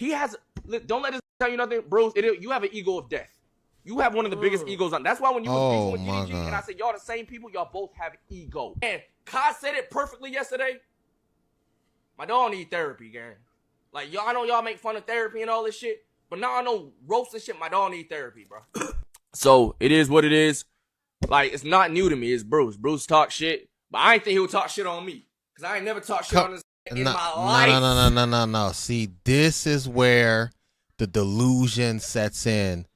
He has. Don't let this tell you nothing, Bruce. You have an ego of death. You have one of the biggest egos on. That's why when you was beefing with DDG and I said y'all the same people, y'all both have ego. And Kai said it perfectly yesterday. My dog need therapy, gang. Like y'all, I know y'all make fun of therapy and all this shit, but now I know roast and shit. My dog need therapy, bro. So it is what it is. Like it's not new to me. It's Bruce. Bruce talk shit, but I ain't think he would talk shit on me because I ain't never talked shit on this in my life. No. See, this is where the delusion sets in.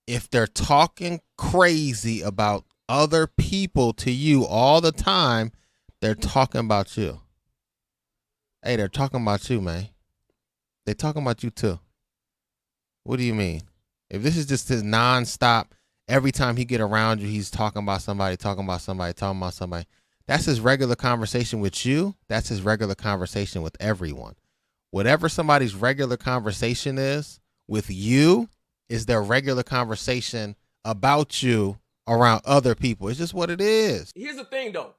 If they're talking crazy about other people to you all the time, they're talking about you. Hey, they're talking about you, man. They're talking about you too. What do you mean? If this is just his nonstop, every time he get around you, he's talking about somebody. That's his regular conversation with you. That's his regular conversation with everyone. Whatever somebody's regular conversation is with you is their regular conversation about you around other people. It's just what it is. Here's the thing, though.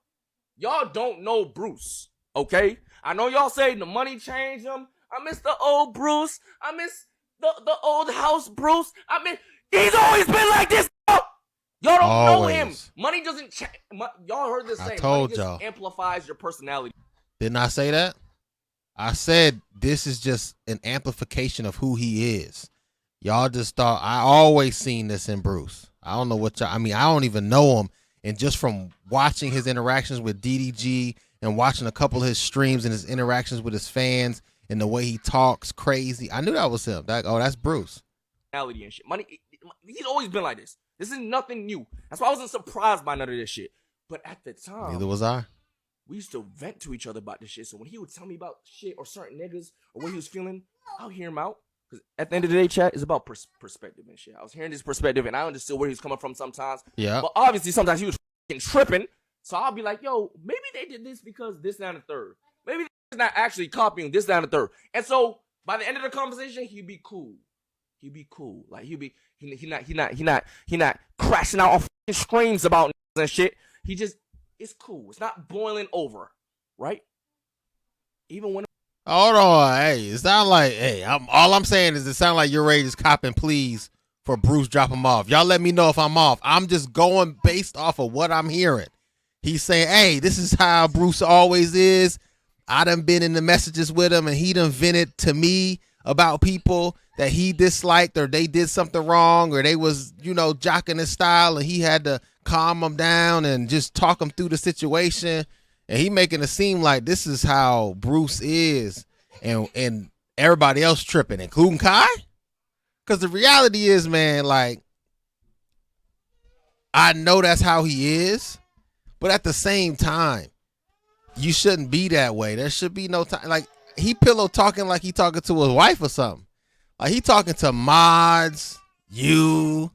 Y'all don't know Bruce, okay? I know y'all say the money changed him. I miss the old Bruce. I miss the old house Bruce. I mean, he's always been like this. Y'all don't know him. Money doesn't change. Y'all heard this saying. I told y'all. Amplifies your personality. Didn't I say that? I said this is just an amplification of who he is. Y'all just thought I always seen this in Bruce. I don't know what y'all. I mean, I don't even know him, and just from watching his interactions with DDG and watching a couple of his streams and his interactions with his fans and the way he talks crazy, I knew that was him. That's Bruce. Personality and shit. Money. He's always been like this. This is nothing new. That's why I wasn't surprised by none of this shit. But at the time, neither was I. We used to vent to each other about this shit. So when he would tell me about shit or certain niggas or what he was feeling, I'll hear him out. Because at the end of the day, chat is about perspective and shit. I was hearing this perspective and I understood where he was coming from sometimes. Yeah. But obviously sometimes he was fucking tripping. So I'll be like, yo, maybe they did this because this, that, and the third. Maybe they're not actually copying this, that, and the third. And so by the end of the conversation, he'd be cool. He'd be cool. Like he not crashing out on fucking screams about and shit. He just, it's cool. It's not boiling over, right? Even when. Hold on, hey, it sound like, hey, all I'm saying is it sound like Yourrage is copping pleas for Brucedropemoff. Y'all let me know if I'm off. I'm just going based off of what I'm hearing. He's saying, hey, this is how Bruce always is. I done been in the messages with him and he done vented to me about people that he disliked or they did something wrong or they was, jocking his style and he had to calm them down and just talk them through the situation. And he making it seem like this is how Bruce is and everybody else tripping, including Kai. Because the reality is, man, like, I know that's how he is, but at the same time, you shouldn't be that way. There should be no time. Like, he pillow talking like he talking to his wife or something. Like, he talking to mods, you,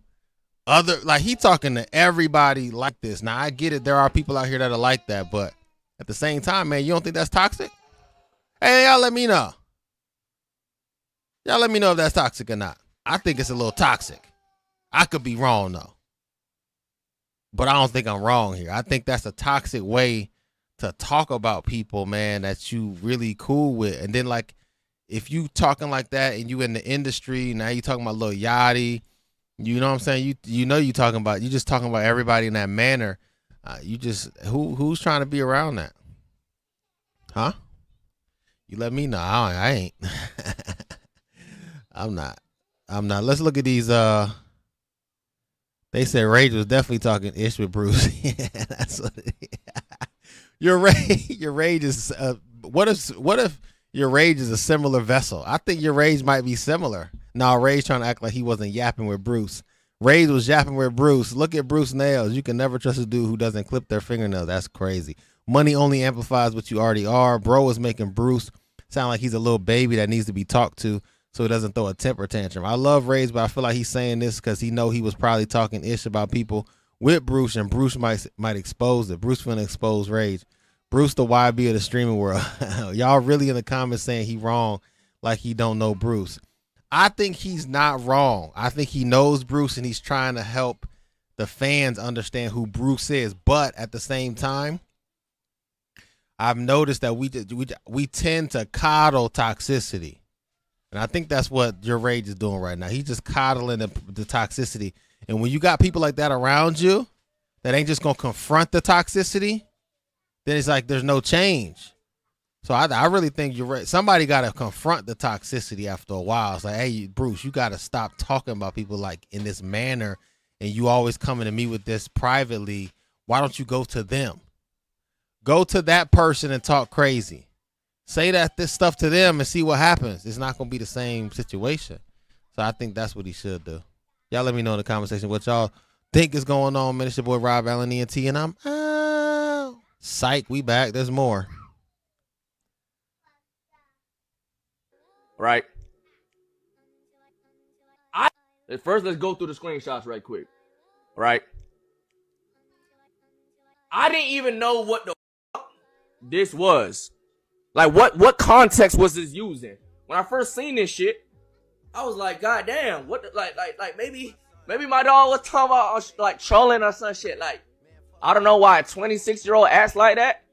other, like, he talking to everybody like this. Now, I get it. There are people out here that are like that, but at the same time, man, you don't think that's toxic? Hey, y'all let me know. Y'all let me know if that's toxic or not. I think it's a little toxic. I could be wrong, though. But I don't think I'm wrong here. I think that's a toxic way to talk about people, man, that you really cool with. And then, like, if you talking like that and you in the industry, now you talking about Lil Yachty, you know what I'm saying? You know you just talking about everybody in that manner. You just, who's trying to be around that? Huh? You let me know. I ain't. I'm not. Let's look at these. They said Rage was definitely talking ish with Bruce. Yeah, that's what it is. Your rage is. What if your rage is a similar vessel? I think your rage might be similar. Now Rage trying to act like he wasn't yapping with Bruce. Rage was yapping with Bruce. Look at Bruce nails. You can never trust a dude who doesn't clip their fingernails. That's crazy. Money only amplifies what you already are. Bro is making Bruce sound like he's a little baby that needs to be talked to so he doesn't throw a temper tantrum. I love Rage, but I feel like he's saying this because he know he was probably talking ish about people with Bruce, and Bruce might expose it. Bruce finna expose Rage. Bruce the YB of the streaming world. Y'all really in the comments saying he wrong like he don't know Bruce. I think he's not wrong. I think he knows Bruce and he's trying to help the fans understand who Bruce is. But at the same time, I've noticed that we tend to coddle Toxicity. And I think that's what Yourrage is doing right now. He's just coddling the toxicity. And when you got people like that around you that ain't just going to confront the toxicity, then it's like there's no change. So I really think somebody got to confront the toxicity after a while. It's like, hey, Bruce, you got to stop talking about people like in this manner, and you always coming to me with this privately. Why don't you go to them? Go to that person and talk crazy. Say this stuff to them and see what happens. It's not going to be the same situation. So I think that's what he should do. Y'all let me know in the comment section what y'all think is going on, man. It's your boy Rob Allen ENT, and I'm out. Psych, we back. There's more. Right. First, let's go through the screenshots right quick. Right. I didn't even know what the fuck this was. Like, what context was this using? When I first seen this shit, I was like, God damn, what the, like maybe my dog was talking about like trolling or some shit. Like, I don't know why a 26-year-old acts like that.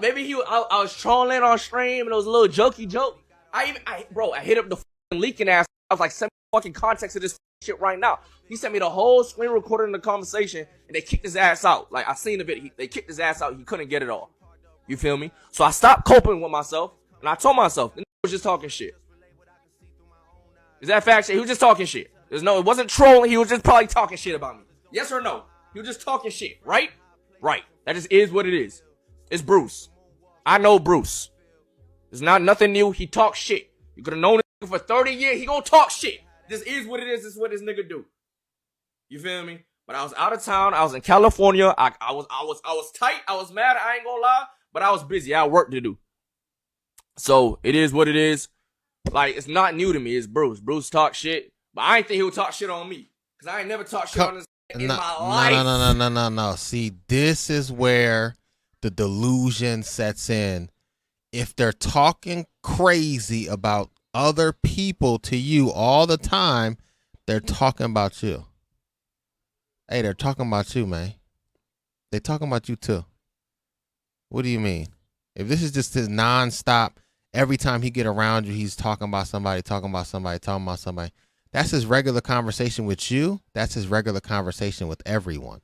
Maybe I was trolling on stream and it was a little jokey joke. I hit up the fucking leaking ass. I was like, send me fucking context of this shit right now. He sent me the whole screen recording of the conversation and they kicked his ass out. Like, I seen the video. They kicked his ass out. He couldn't get it all. You feel me? So I stopped coping with myself and I told myself, the nigga was just talking shit. Is that fact shit? He was just talking shit. It wasn't trolling. He was just probably talking shit about me. Yes or no? He was just talking shit, right? Right. That just is what it is. It's Bruce. I know Bruce. It's not nothing new. He talks shit. You could have known this for 30 years. He gonna talk shit. This is what it is. This is what this nigga do. You feel me? But I was out of town. I was in California. I was tight. I was mad. I ain't gonna lie. But I was busy. I had work to do. So it is what it is. Like, it's not new to me. It's Bruce. Bruce talk shit. But I ain't think he would talk shit on me. Because I ain't never talked shit on this in my life. No. See, this is where the delusion sets in. If they're talking crazy about other people to you all the time, they're talking about you. Hey, they're talking about you, man. They're talking about you too. What do you mean? If this is just his nonstop, every time he get around you, he's talking about somebody. That's his regular conversation with you. That's his regular conversation with everyone.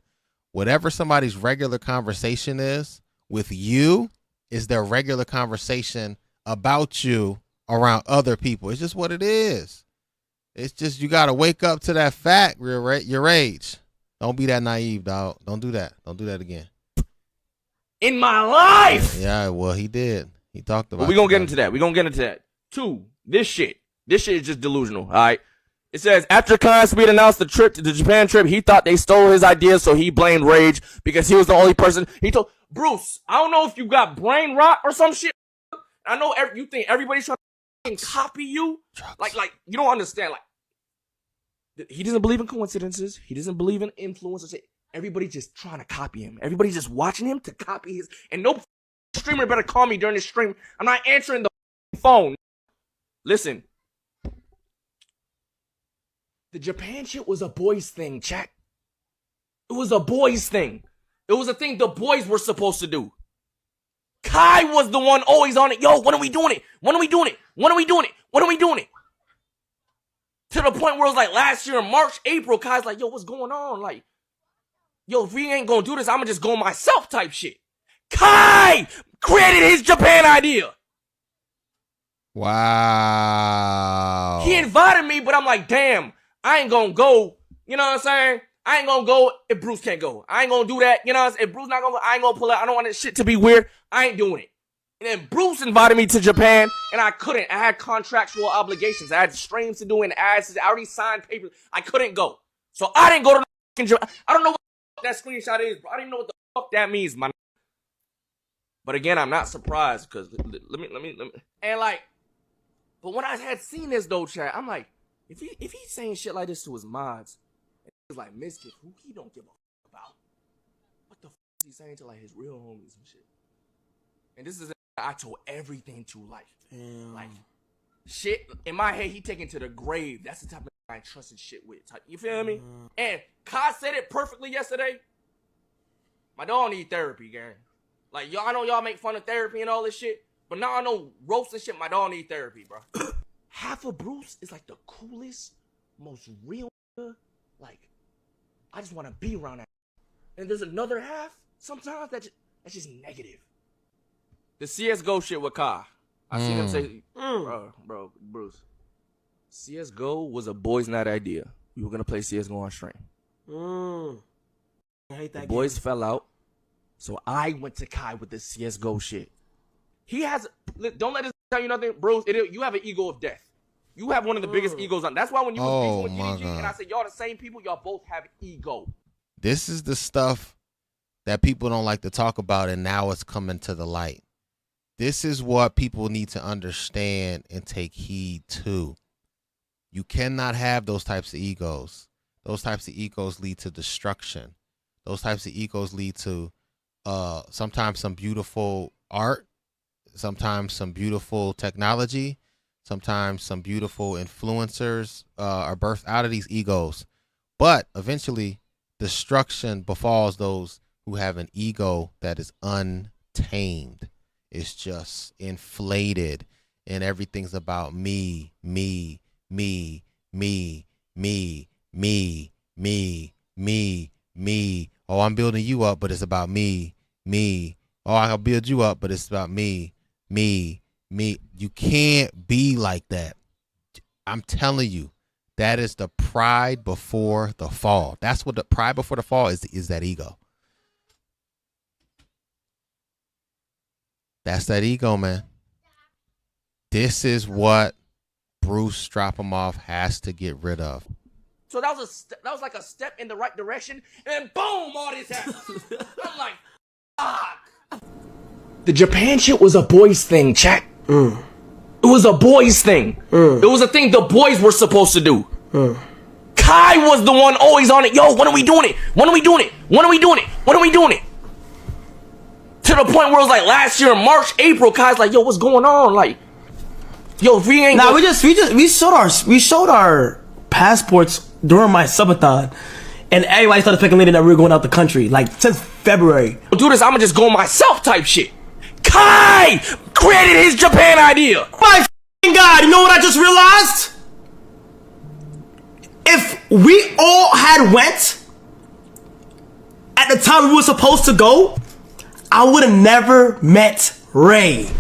Whatever somebody's regular conversation is with you is their regular conversation about you around other people. It's just what it is. It's just you got to wake up to that fact, Yourrage. Don't be that naive, dog. Don't do that. Don't do that again. In my life. Yeah, well, he did. He talked about it. We're going to get into that. We're going to get into that. 2, this shit is just delusional, all right? It says, after Cenat announced the Japan trip, he thought they stole his ideas, so he blamed Rage because he was the only person. He told, Bruce, I don't know if you got brain rot or some shit. I know you think everybody's trying to copy you. Like, you don't understand. Like, he doesn't believe in coincidences. He doesn't believe in influence. Everybody just trying to copy him. Everybody's just watching him to copy his. And no streamer better call me during the stream. I'm not answering the phone. Listen. The Japan shit was a boys thing, chat. It was a boys thing. It was a thing the boys were supposed to do. Kai was the one always on it. Yo, when are we doing it? When are we doing it? When are we doing it? When are we doing it? To the point where it was like last year in March, April, Kai's like, yo, what's going on? Like, yo, if we ain't gonna do this, I'm gonna just go myself type shit. Kai created his Japan idea. Wow. He invited me, but I'm like, damn, I ain't gonna go. You know what I'm saying? I ain't gonna go if Bruce can't go. I ain't gonna do that. You know what I'm saying? If Bruce not gonna go, I ain't gonna pull out. I don't want this shit to be weird. I ain't doing it. And then Bruce invited me to Japan, and I couldn't. I had contractual obligations. I had streams to do and ads. I already signed papers. I couldn't go. So I didn't go to the Japan. I don't know what the fuck that screenshot is, bro. I don't even know what the fuck that means, man. But again, I'm not surprised, because let me. And like, but when I had seen this though, chat, I'm like, if he's saying shit like this to his mods, it's like Miskif, who he don't give a fuck about. What the fuck is he saying to like his real homies and shit? And this is I told everything to life. Damn. Like shit in my head, he taken to the grave. That's the type of I ain't trusted shit with. You feel me? And Kai said it perfectly yesterday. My dog need therapy, gang. Like y'all, I know y'all make fun of therapy and all this shit, but now I know roast and shit. My dog need therapy, bro. half of Bruce is like the coolest, most real, like, I just want to be around that. And there's another half, sometimes, that's just negative. The CSGO shit with Kai. I seen him say, bro, Bruce, CSGO was a boys' night idea. We were going to play CSGO on stream. I hate that the boys fell out, so I went to Kai with the CSGO shit. He has, don't let this tell you nothing, Bruce, you have an ego of death. You have one of the biggest egos on. That's why when you was beefing with DDG, and I said, y'all the same people, y'all both have ego. This is the stuff that people don't like to talk about, and now it's coming to the light. This is what people need to understand and take heed to. You cannot have those types of egos. Those types of egos lead to destruction. Those types of egos lead to sometimes some beautiful art, sometimes some beautiful technology, sometimes some beautiful influencers are birthed out of these egos. But eventually, destruction befalls those who have an ego that is untamed. It's just inflated, and everything's about me, me, me, me, me, me, me, me, me. Oh, I'm building you up, but it's about me, me. Oh, I'll build you up, but it's about me, me, me. You can't be like that. I'm telling you, that is the pride before the fall. That's what the pride before the fall is that ego. That's that ego, man. This is what Brucedropemoff has to get rid of. So that was like a step in the right direction, and boom, all this happened. I'm like, fuck. The Japan shit was a boys thing, chat. It was a boys thing. It was a thing the boys were supposed to do. Kai was the one always on it. Yo, when are we doing it? When are we doing it? When are we doing it? When are we doing it? To the point where it was like last year in March, April, Kai's like, yo, what's going on? Like, yo, if we ain't. Nah, we showed our passports during my subathon, and everybody started speculating that we were going out the country, like since February. Do this, I'ma just go myself type shit. Kai created his Japan idea. My f***ing God, you know what I just realized? If we all had went at the time we were supposed to go, I would have never met Ray.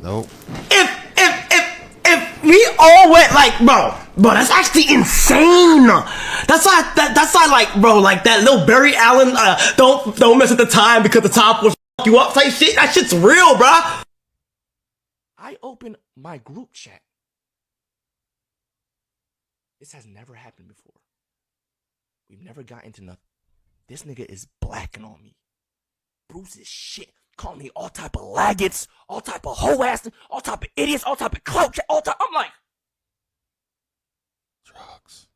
Nope. If we all went, like, bro, that's actually insane. That's why, like, bro, like that little Barry Allen, don't mess with the time because the top will f*** you up type shit. That shit's real, bro. I opened my group chat. This has never happened before. We've never got into nothing. This nigga is blacking on me. Bruce is shit. Calling me all type of laggots, all type of hoe ass, all type of idiots, all type of clout chat, all type. I'm like, drugs.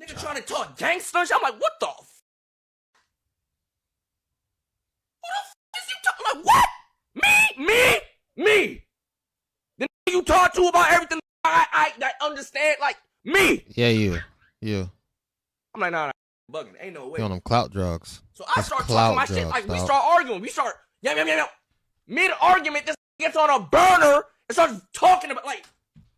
Nigga trying to talk gangster shit. I'm like, what the f? Who the f is you talking? I'm like, what? Me. The nigga you talk to about everything I understand, like, me. Yeah, you. I'm like, nah, bugging. Ain't no way. You on them clout drugs. So I start talking my shit, like, we start arguing. We start, mid-argument, this gets on a burner and starts talking about, like.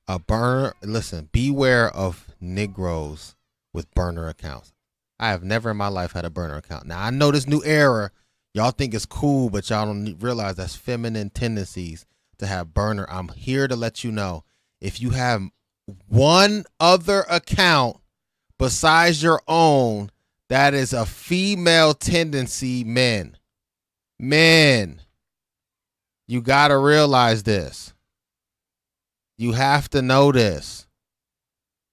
A burner, listen, beware of Negroes with burner accounts. I have never in my life had a burner account. Now, I know this new era, y'all think it's cool, but y'all don't realize that's feminine tendencies to have burner. I'm here to let you know, if you have one other account besides your own, that is a female tendency, men. You got to realize this. You have to know this.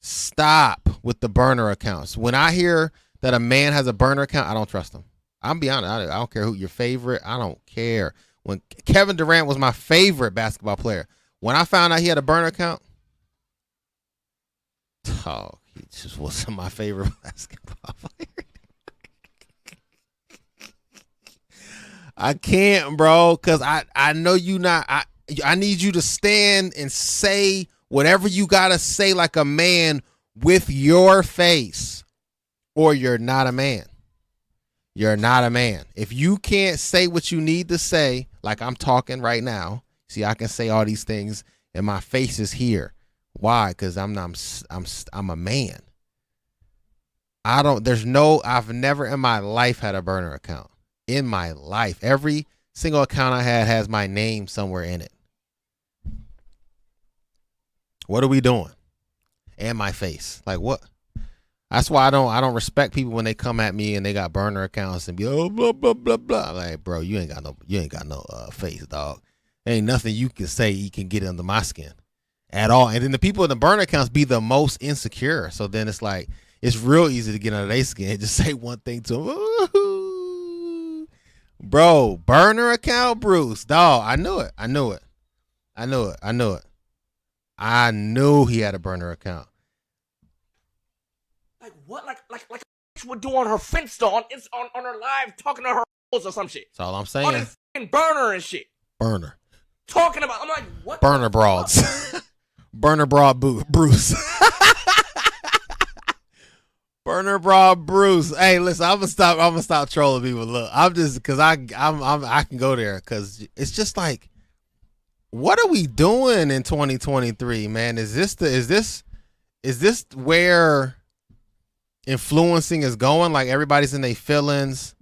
Stop with the burner accounts. When I hear that a man has a burner account, I don't trust him. I'm be honest. I don't care who your favorite. I don't care. When Kevin Durant was my favorite basketball player, when I found out he had a burner account, oh, he just wasn't my favorite basketball player. I can't, bro, because I know you not. I need you to stand and say whatever you got to say like a man with your face, or you're not a man. You're not a man. If you can't say what you need to say, like I'm talking right now, see, I can say all these things and my face is here. Why? Because I'm a man. I've never in my life had a burner account. In my life. Every single account I had has my name somewhere in it. What are we doing? And my face. Like what? That's why I don't respect people when they come at me and they got burner accounts and be blah blah blah blah. Like, bro, you ain't got no face, dog. There ain't nothing you can say you can get under my skin at all. And then the people in the burner accounts be the most insecure. So then it's like it's real easy to get under their skin and just say one thing to them. Bro, burner account Bruce, dog. I knew it. I knew he had a burner account. Like what? Like a would do on her Finsta on her live talking to her or some shit. That's all I'm On saying. his fucking burner and shit. Burner. Talking about. I'm like, what? Burner broads. Burner broad Bruce. Burner broad Bruce. Hey, listen, I'm gonna stop trolling people. Look, I'm just because I can go there because it's just like, what are we doing in 2023, man? Is this where influencing is going? Like everybody's in their feelings.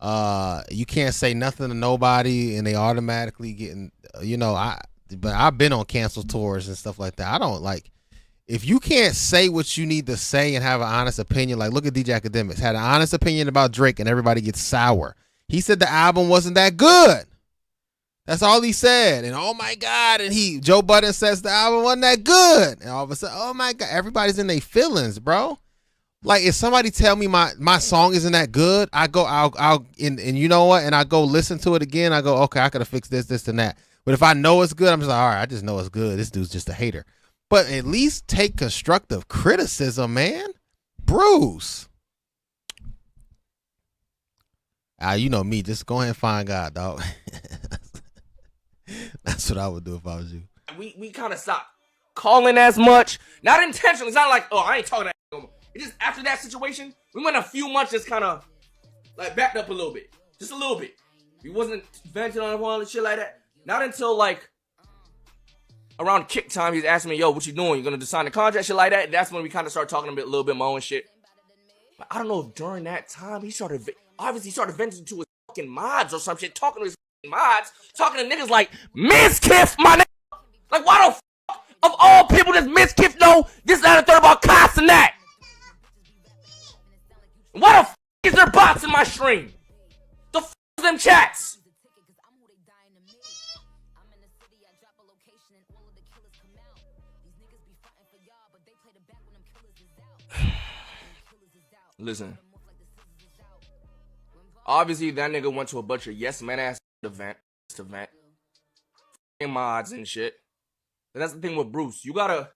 You can't say nothing to nobody and they automatically getting, but I've been on cancel tours and stuff like that. I don't like, if you can't say what you need to say and have an honest opinion, like look at DJ Academics, had an honest opinion about Drake and everybody gets sour. He said the album wasn't that good. That's all he said. And oh my God. And Joe Budden says the album wasn't that good. And all of a sudden, oh my God, everybody's in their feelings, bro. Like if somebody tell me my song isn't that good, I'll you know what? And I go listen to it again. I go, okay, I could have fixed this, and that. But if I know it's good, I'm just like, all right, I just know it's good. This dude's just a hater. But at least take constructive criticism, man. Bruce. You know me. Just go ahead and find God, dog. That's what I would do if I was you. We kind of stopped calling as much. Not intentionally. It's not like, oh, I ain't talking that no more. It's just after that situation, we went a few months just kind of like backed up a little bit. Just a little bit. We wasn't venting on all the shit like that. Not until like around kick time, he's asking me, yo, what you doing? You gonna just sign the contract, shit like that? And that's when we kind of started talking a little bit more and shit. But I don't know if during that time he started venting to his fucking mods or some shit, talking to his mods, talking to niggas like Miskiff, my nigga. Like why the fuck of all people does Miskiff know this, that, and third about Cenat? Why the fuck is there bots in my stream? The fuck is them chats? Listen. Obviously, that nigga went to a bunch of yes man ass event, mods and shit. And that's the thing with Bruce. You gotta